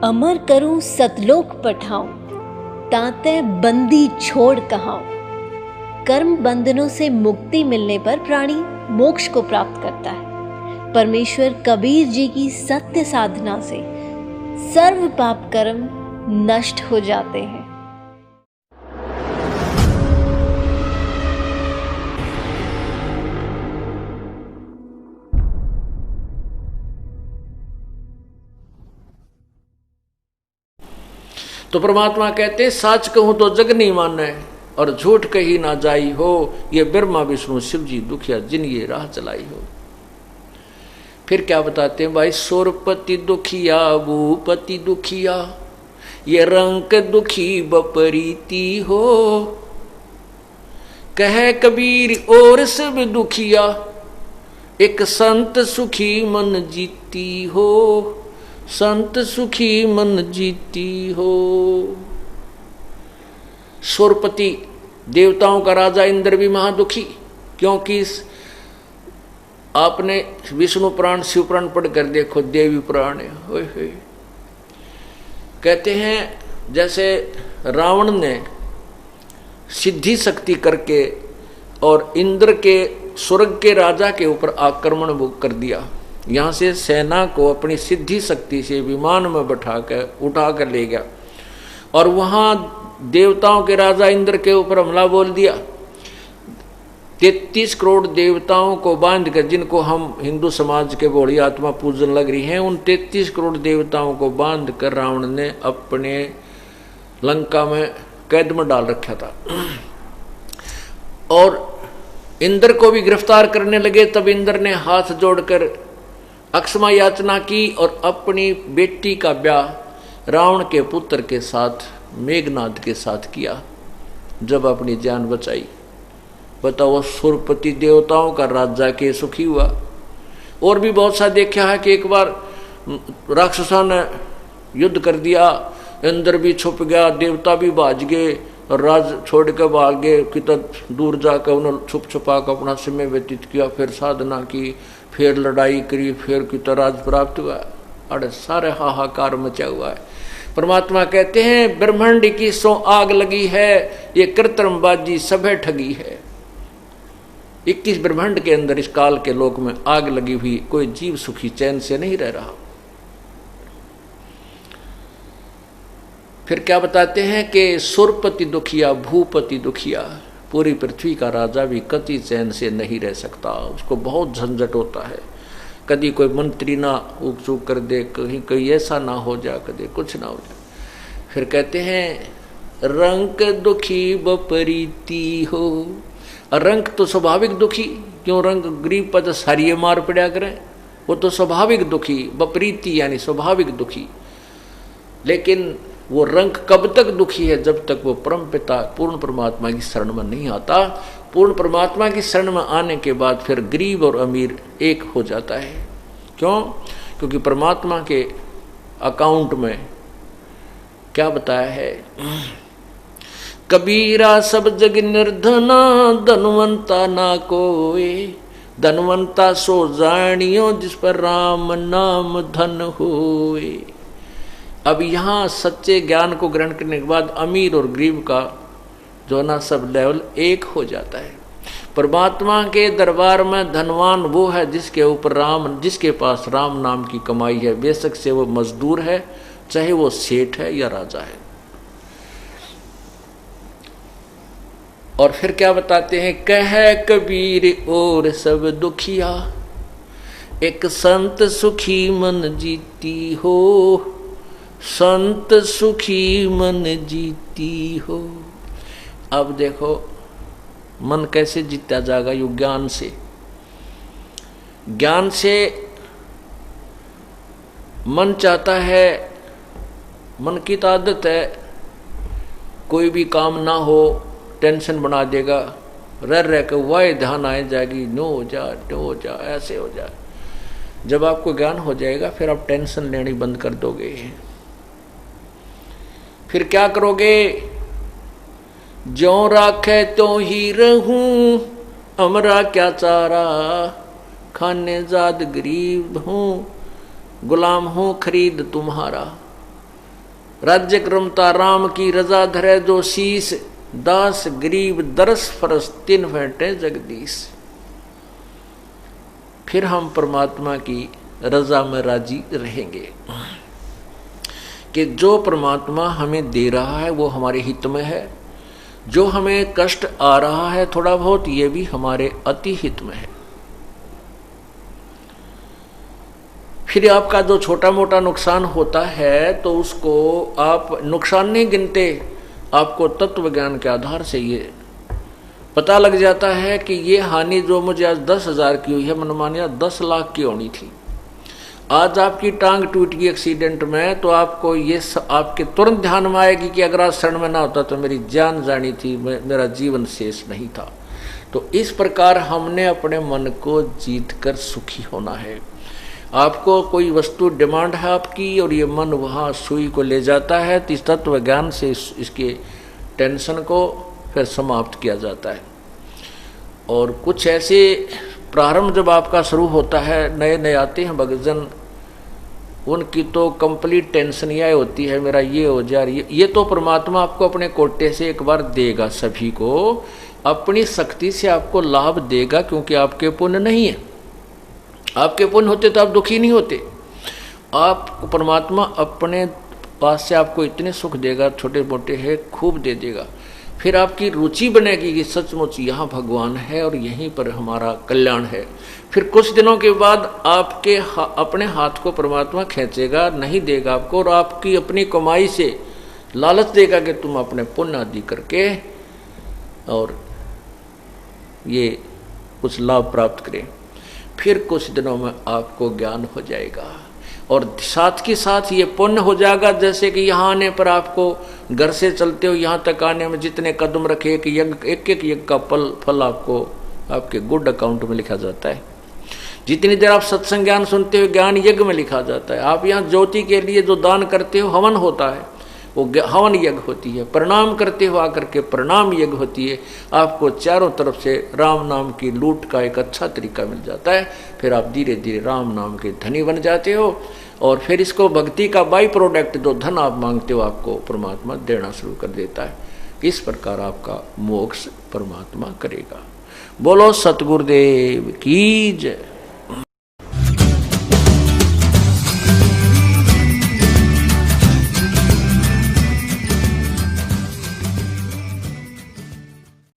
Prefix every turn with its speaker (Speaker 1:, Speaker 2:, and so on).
Speaker 1: अमर करूं सतलोक पठाऊं, ताते बंदी छोड़ कहाऊं। कर्म बंधनों से मुक्ति मिलने पर प्राणी मोक्ष को प्राप्त करता है। परमेश्वर कबीर जी की सत्य साधना से सर्व पाप कर्म नष्ट हो जाते हैं।
Speaker 2: तो परमात्मा कहते साच कहूं तो जग नहीं माने और झूठ कही ना जाई हो, ये ब्रह्मा विष्णु शिव जी दुखिया जिन ये राह चलाई हो। फिर क्या बताते हैं भाई, सोरपति दुखिया भूपति दुखिया, ये रंक दुखी बपरीती हो। कहे कबीर और सब दुखिया, एक संत सुखी मन जीती हो। संत सुखी मन जीती हो। सोरपति देवताओं का राजा इंद्र भी महादुखी, क्योंकि आपने विष्णु पुराण शिव पुराण पढ़कर देखो, देवी पुराण है। कहते हैं जैसे रावण ने सिद्धि शक्ति करके और इंद्र के स्वर्ग के राजा के ऊपर आक्रमण कर दिया। यहाँ से सेना को अपनी सिद्धि शक्ति से विमान में बैठाकर उठाकर ले गया और वहाँ देवताओं के राजा इंद्र के ऊपर हमला बोल दिया। 33 करोड़ देवताओं को बांधकर, जिनको हम हिंदू समाज के बड़ी आत्मा पूजन लग रही हैं, उन 33 करोड़ देवताओं को बांधकर रावण ने अपने लंका में कैद में डाल रखा था। और इंद्र को भी गिरफ्तार करने लगे। तब इंद्र ने हाथ जोड़कर अक्षमा याचना की और अपनी बेटी का ब्याह रावण के पुत्र के साथ मेघनाद के साथ किया, जब अपनी जान बचाई। बताओ, सुरपति देवताओं का राजा के सुखी हुआ। और भी बहुत सा देखा है कि एक बार राक्षसा ने युद्ध कर दिया, इंद्र भी छुप गया, देवता भी भाज गए और राज छोड़ के भाग गए। कितना दूर जाकर उन्होंने छुप छुपा कर अपना समय व्यतीत किया, फिर साधना की, फिर लड़ाई करी, फिर कितना राज प्राप्त हुआ। अरे सारे हाहाकार मचा हुआ है। परमात्मा कहते हैं ब्रह्मांड की सो आग लगी है, ये कृत्रिमबाजी सभे ठगी है। 21 ब्रह्मांड के अंदर इस काल के लोक में आग लगी हुई, कोई जीव सुखी चैन से नहीं रह रहा। फिर क्या बताते हैं कि सुरपति दुखिया भूपति दुखिया, पूरी पृथ्वी का राजा भी कति चैन से नहीं रह सकता, उसको बहुत झंझट होता है। कभी कोई मंत्री ना उक चूक कर दे, कहीं कहीं ऐसा ना हो जाए, कभी कुछ ना हो जाए। फिर कहते हैं रंक दुखी बपरीती हो। रंक तो स्वाभाविक दुखी, क्यों रंग गरीब पर सारिये मार पड़ा करें, वो तो स्वाभाविक दुखी, बपरीती यानी स्वाभाविक दुखी। लेकिन वो रंग कब तक दुखी है, जब तक वो परम पिता पूर्ण परमात्मा की शरण में नहीं आता। पूर्ण परमात्मा की शरण में आने के बाद फिर गरीब और अमीर एक हो जाता है। क्यों? क्योंकि परमात्मा के अकाउंट में क्या बताया है, कबीरा सब जग निर्धना, धनवंता ना कोई। धनवंता सो जानियो, जिस पर राम नाम धन होए। अब यहाँ सच्चे ज्ञान को ग्रहण करने के बाद अमीर और गरीब का जो ना सब लेवल एक हो जाता है। परमात्मा के दरबार में धनवान वो है जिसके ऊपर राम, जिसके पास राम नाम की कमाई है, बेशक से वो मजदूर है, चाहे वो सेठ है या राजा है। और फिर क्या बताते हैं, कहे कबीर और सब दुखिया, एक संत सुखी मन जीती हो। संत सुखी मन जीती हो। अब देखो मन कैसे जीता जाएगा, यू ज्ञान से। ज्ञान से मन चाहता है, मन की तो आदत है, कोई भी काम ना हो टेंशन बना देगा, रह के वह ध्यान आए जाएगी, नो हो जा ऐसे हो जा। जब आपको ज्ञान हो जाएगा फिर आप टेंशन लेनी बंद कर दोगे। फिर क्या करोगे, ज्यों राखे त्यों ही रहूं, हमरा क्या चारा, खाने जाद गरीब हूं, गुलाम हूं खरीद तुम्हारा। राज्य क्रमता राम की रजा धरे जो शीस, दास गरीब दरस फरस तिन फेंटे जगदीश। फिर हम परमात्मा की रजा में राजी रहेंगे कि जो परमात्मा हमें दे रहा है वो हमारे हित में है, जो हमें कष्ट आ रहा है थोड़ा बहुत ये भी हमारे अति हित में है। फिर आपका जो छोटा मोटा नुकसान होता है तो उसको आप नुकसान नहीं गिनते, आपको तत्व ज्ञान के आधार से ये पता लग जाता है कि ये हानि जो मुझे आज 10,000 की हुई है मनमानिया 10 लाख की होनी थी। आज आपकी टांग टूट गई एक्सीडेंट में तो आपको ये आपके तुरंत ध्यान में आएगी कि अगर आज क्षण में ना होता तो मेरी जान जानी थी, मेरा जीवन शेष नहीं था। तो इस प्रकार हमने अपने मन को जीत कर सुखी होना है। आपको कोई वस्तु डिमांड है आपकी और ये मन वहाँ सुई को ले जाता है तो इस तत्व ज्ञान से इसके टेंशन को फिर समाप्त किया जाता है। और कुछ ऐसे प्रारंभ जब आपका शुरू होता है, नए नए आते हैं भक्तजन, उनकी तो कंप्लीट टेंशन यह होती है मेरा ये हो जाए। ये तो परमात्मा आपको अपने कोटे से एक बार देगा, सभी को अपनी शक्ति से आपको लाभ देगा, क्योंकि आपके पुण्य नहीं है। आपके पुण्य होते तो आप दुखी नहीं होते। आप परमात्मा अपने पास से आपको इतने सुख देगा, छोटे मोटे है खूब दे देगा। फिर आपकी रुचि बनेगी कि सचमुच यहाँ भगवान है और यहीं पर हमारा कल्याण है। फिर कुछ दिनों के बाद आपके अपने हाथ को परमात्मा खींचेगा, नहीं देगा आपको, और आपकी अपनी कमाई से लालच देगा कि तुम अपने पुण्य आदि करके और ये कुछ लाभ प्राप्त करें। फिर कुछ दिनों में आपको ज्ञान हो जाएगा और साथ के साथ ये पुण्य हो जाएगा। जैसे कि यहाँ आने पर आपको घर से चलते हो यहाँ तक आने में जितने कदम रखे कि एक एक यज्ञ का फल आपको आपके गुड अकाउंट में लिखा जाता है। जितनी देर आप सत्संग ज्ञान सुनते हो ज्ञान यज्ञ में लिखा जाता है। आप यहाँ ज्योति के लिए जो दान करते हो हवन होता है, वो हवन यज्ञ होती है। प्रणाम करते हो आकर के प्रणाम यज्ञ होती है। आपको चारों तरफ से राम नाम की लूट का एक अच्छा तरीका मिल जाता है। फिर आप धीरे धीरे राम नाम के धनी बन जाते हो और फिर इसको भक्ति का बाई प्रोडक्ट जो धन आप मांगते हो आपको परमात्मा देना शुरू कर देता है। इस प्रकार आपका मोक्ष परमात्मा करेगा। बोलो सतगुरुदेव की जय।